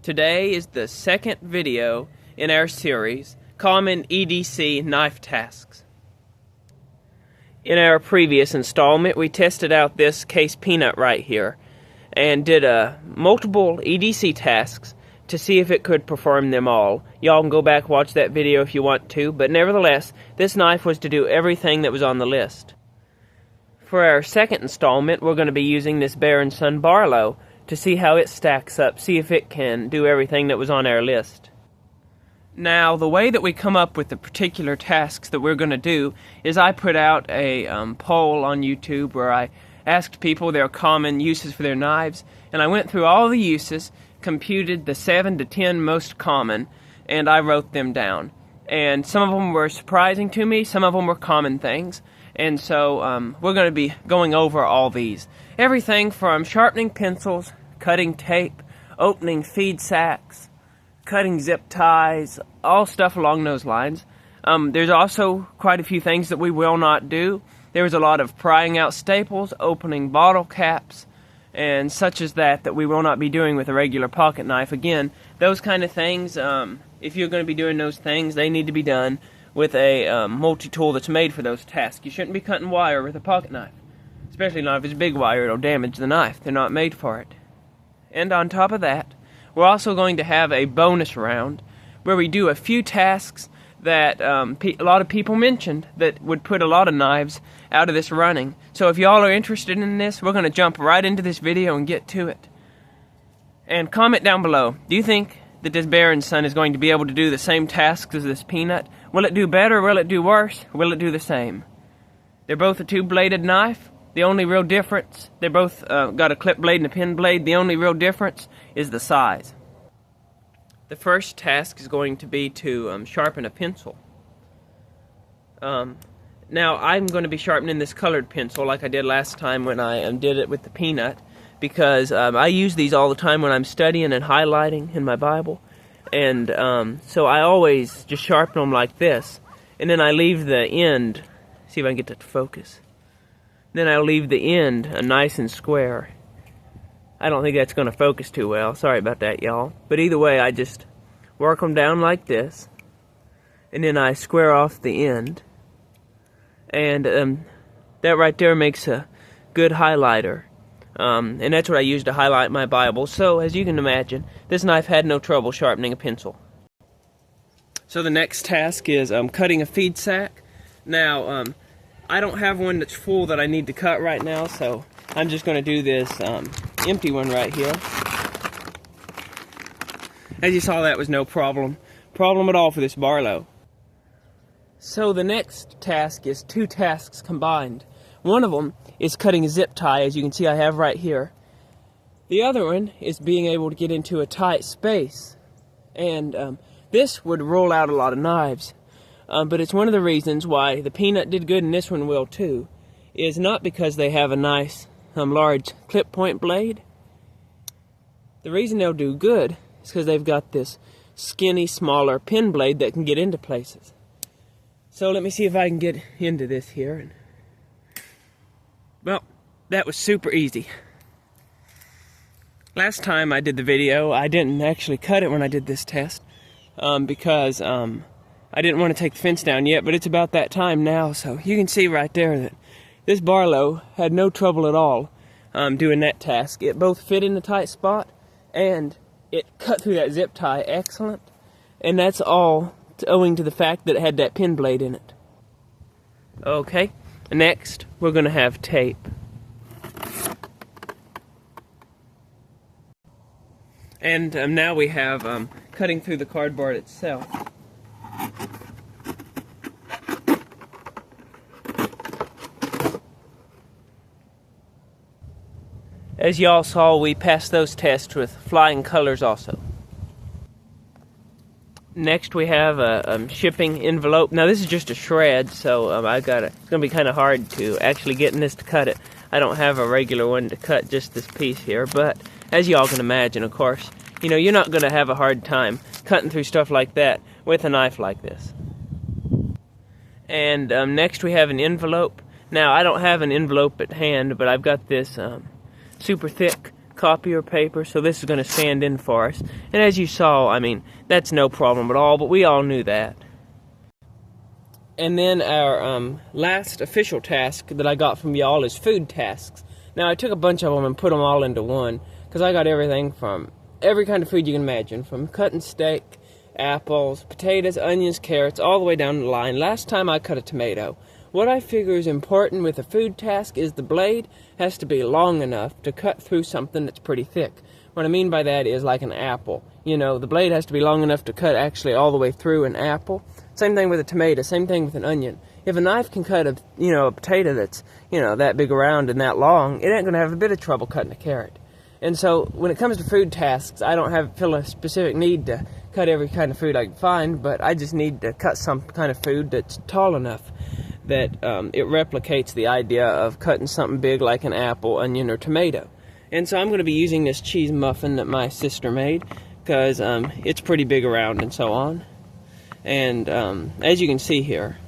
Today is the second video in our series, Common EDC Knife Tasks. In our previous installment, we tested out this case peanut right here and did multiple EDC tasks to see if it could perform them all. Y'all can go back and watch that video if you want to, but nevertheless, this knife was to do everything that was on the list. For our second installment, we're going to be using this Bear and Son Barlow to see how it stacks up, see if it can do everything that was on our list. Now, the way that we come up with the particular tasks that we're going to do is I put out a poll on YouTube where I asked people their common uses for their knives, and I went through all the uses, computed the 7 to 10 most common, and I wrote them down. And some of them were surprising to me, some of them were common things, and so we're going to be going over all these. Everything from sharpening pencils, cutting tape, opening feed sacks, cutting zip ties, all stuff along those lines. There's also quite a few things that we will not do. There's a lot of prying out staples, opening bottle caps, and such as that we will not be doing with a regular pocket knife. Again, those kind of things, if you're going to be doing those things, they need to be done with a multi-tool that's made for those tasks. You shouldn't be cutting wire with a pocket knife, especially not if it's big wire. It'll damage the knife. They're not made for it. And on top of that, we're also going to have a bonus round where we do a few tasks that a lot of people mentioned that would put a lot of knives out of this running. So if y'all are interested in this, we're going to jump right into this video and get to it. And comment down below, do you think that this Bear and Son is going to be able to do the same tasks as this peanut? Will it do better? Will it do worse? Will it do the same? They're both a two-bladed knife. The only real difference, they both got a clip blade and a pin blade. The only real difference is the size. The first task is going to be to sharpen a pencil. Now I'm going to be sharpening this colored pencil like I did last time when I did it with the peanut, because I use these all the time when I'm studying and highlighting in my Bible, and so I always just sharpen them like this, and then I leave the end, see if I can get that to focus. Then I'll leave the end nice and square. I don't think that's going to focus too well. Sorry about that, y'all. But either way, I just work them down like this, and then I square off the end. And that right there makes a good highlighter. And that's what I use to highlight my Bible. So, as you can imagine, this knife had no trouble sharpening a pencil. So the next task is cutting a feed sack. Now, I don't have one that's full that I need to cut right now, so I'm just going to do this empty one right here. As you saw, that was no problem at all for this Barlow. So the next task is two tasks combined. One of them is cutting a zip tie, as you can see I have right here. The other one is being able to get into a tight space. And this would roll out a lot of knives. But it's one of the reasons why the peanut did good and this one will too, is not because they have a nice large clip point blade. The reason they'll do good is because they've got this skinny, smaller pin blade that can get into places. So let me see if I can get into this here. Well, that was super easy. Last time I did the video, I didn't actually cut it when I did this test, because I didn't want to take the fence down yet, but it's about that time now, so you can see right there that this Barlow had no trouble at all doing that task. It both fit in the tight spot, and it cut through that zip tie excellent, and that's all owing to the fact that it had that pin blade in it. Okay, next we're going to have tape. And now we have cutting through the cardboard itself. As y'all saw, we passed those tests with flying colors also. Next we have a shipping envelope. Now this is just a shred, so it's going to be kind of hard to actually get in this to cut it. I don't have a regular one to cut just this piece here, but as y'all can imagine, of course, you know, you're not going to have a hard time cutting through stuff like that with a knife like this. And next we have an envelope. Now I don't have an envelope at hand, but I've got this super thick copier paper, so this is going to stand in for us. And as you saw, I mean, that's no problem at all, but we all knew that. And then our last official task that I got from y'all is food tasks. Now, I took a bunch of them and put them all into one, because I got everything from every kind of food you can imagine, from cutting steak, apples, potatoes, onions, carrots, all the way down the line. Last time I cut a tomato. What I figure is important with a food task is the blade has to be long enough to cut through something that's pretty thick. What I mean by that is like an apple. You know, the blade has to be long enough to cut actually all the way through an apple. Same thing with a tomato, same thing with an onion. If a knife can cut a potato that's, that big around and that long, it ain't going to have a bit of trouble cutting a carrot. And so when it comes to food tasks, I don't feel a specific need to cut every kind of food I can find, but I just need to cut some kind of food that's tall enough that it replicates the idea of cutting something big like an apple, onion, or tomato. And so I'm going to be using this cheese muffin that my sister made, because it's pretty big around and so on. And as you can see here,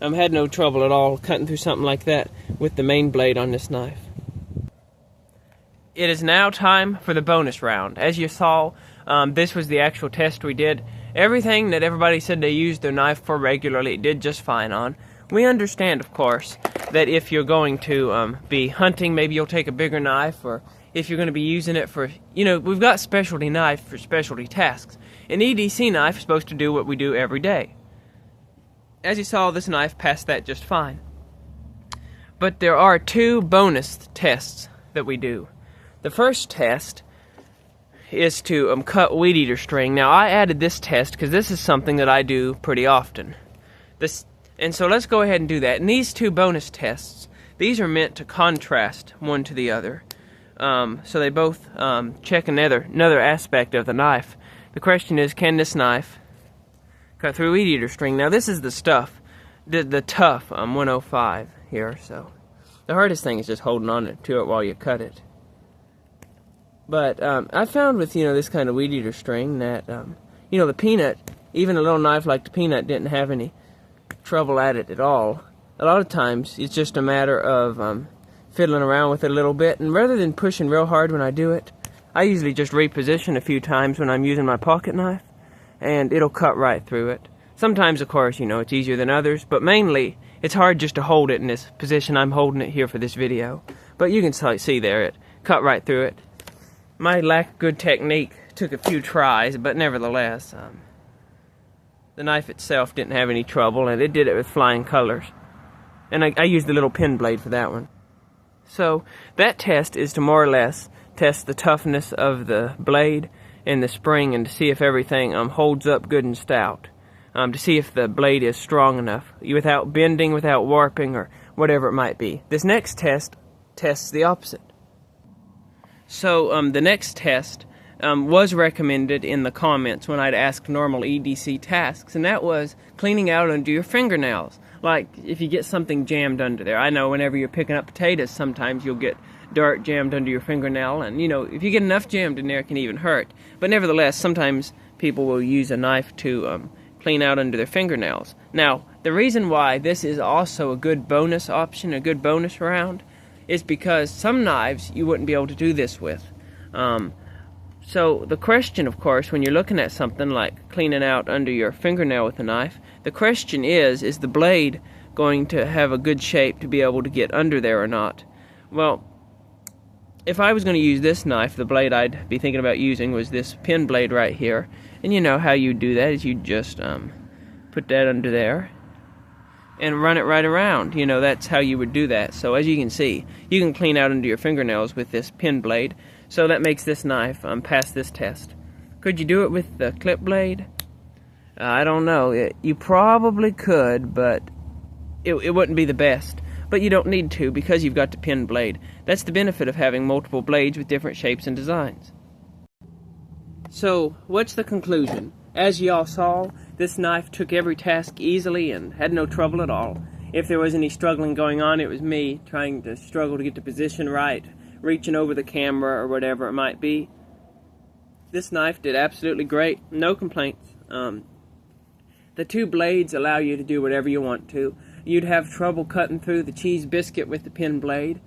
I've had no trouble at all cutting through something like that with the main blade on this knife. It is now time for the bonus round. As you saw, this was the actual test we did. Everything that everybody said they used their knife for regularly, it did just fine on. We understand, of course, that if you're going to be hunting, maybe you'll take a bigger knife, or if you're going to be using it for, we've got specialty knife for specialty tasks. An EDC knife is supposed to do what we do every day. As you saw, this knife passed that just fine. But there are two bonus tests that we do. The first test is to cut weed eater string. Now, I added this test because this is something that I do pretty often. And so let's go ahead and do that. And these two bonus tests, these are meant to contrast one to the other. So they both check another aspect of the knife. The question is, can this knife cut through weed eater string? Now, this is the stuff, the tough 105 here. So the hardest thing is just holding on to it while you cut it. But I found with, this kind of weed eater string that, the peanut, even a little knife like the peanut didn't have any trouble at it at all. A lot of times it's just a matter of fiddling around with it a little bit, and rather than pushing real hard when I do it, I usually just reposition a few times when I'm using my pocket knife, and it'll cut right through it. Sometimes, of course, it's easier than others, but mainly it's hard just to hold it in this position. I'm holding it here for this video, but you can see there, it cut right through it. My lack of good technique took a few tries, but nevertheless, the knife itself didn't have any trouble, and it did it with flying colors. And I used the little pin blade for that one. So that test is to more or less test the toughness of the blade and the spring, and to see if everything holds up good and stout. To see if the blade is strong enough, without bending, without warping, or whatever it might be. This next test tests the opposite. So the next test was recommended in the comments when I'd asked normal EDC tasks, and that was cleaning out under your fingernails. Like if you get something jammed under there. I know whenever you're picking up potatoes, sometimes you'll get dirt jammed under your fingernail, and if you get enough jammed in there, it can even hurt. But nevertheless, sometimes people will use a knife to clean out under their fingernails. Now, the reason why this is also a good bonus option, a good bonus round, is because some knives you wouldn't be able to do this with. So the question, of course, when you're looking at something like cleaning out under your fingernail with a knife, the question is the blade going to have a good shape to be able to get under there or not? Well, if I was going to use this knife, the blade I'd be thinking about using was this pin blade right here. And how you do that is you just put that under there and run it right around. That's how you would do that. So as you can see, you can clean out under your fingernails with this pin blade. So that makes this knife pass this test. Could you do it with the clip blade? I don't know. You probably could, but it wouldn't be the best. But you don't need to, because you've got the pin blade. That's the benefit of having multiple blades with different shapes and designs. So, what's the conclusion? As y'all saw, this knife took every task easily and had no trouble at all. If there was any struggling going on, it was me trying to struggle to get the position right, reaching over the camera or whatever it might be. This knife did absolutely great, no complaints. The two blades allow you to do whatever you want to. You'd have trouble cutting through the cheese biscuit with the pin blade.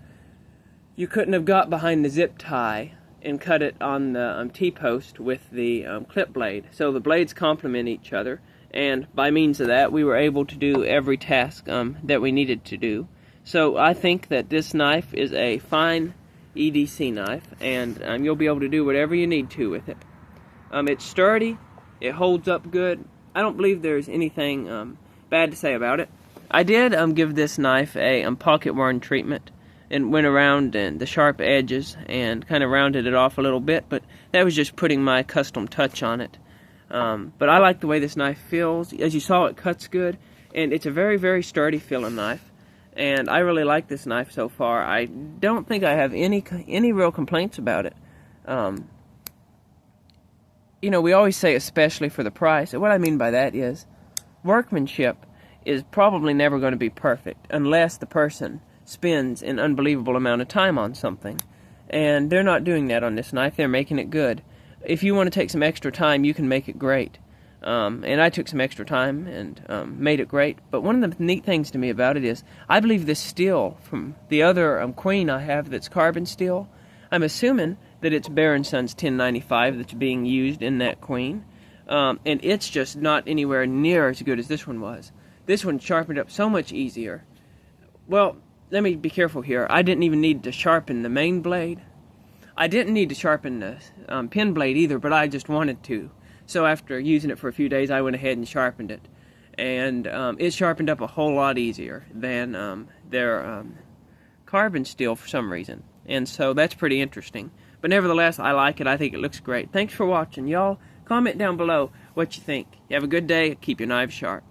You couldn't have got behind the zip tie and cut it on the T-post with the clip blade. So the blades complement each other, and by means of that we were able to do every task that we needed to do. So I think that this knife is a fine EDC knife, and you'll be able to do whatever you need to with it. It's sturdy, it holds up good. I don't believe there's anything bad to say about it. I did give this knife a pocket worn treatment and went around and the sharp edges and kind of rounded it off a little bit, but that was just putting my custom touch on it. But I like the way this knife feels. As you saw, it cuts good, and it's a very, very sturdy feeling knife, and I really like this knife so far. I don't think I have any real complaints about it. You know, we always say especially for the price, and what I mean by that is workmanship is probably never going to be perfect unless the person spends an unbelievable amount of time on something, and they're not doing that on this knife. They're making it good. If you want to take some extra time, you can make it great, and I took some extra time and made it great. But one of the neat things to me about it is I believe this steel from the other queen I have that's carbon steel, I'm assuming that it's Bear and Son's 1095 that's being used in that queen, and it's just not anywhere near as good as this one was. This one sharpened up so much easier. Well, let me be careful here. I didn't even need to sharpen the main blade. I didn't need to sharpen the pin blade either, but I just wanted to. So after using it for a few days, I went ahead and sharpened it. And it sharpened up a whole lot easier than their carbon steel for some reason. And so that's pretty interesting. But nevertheless, I like it. I think it looks great. Thanks for watching, y'all. Comment down below what you think. You have a good day. Keep your knives sharp.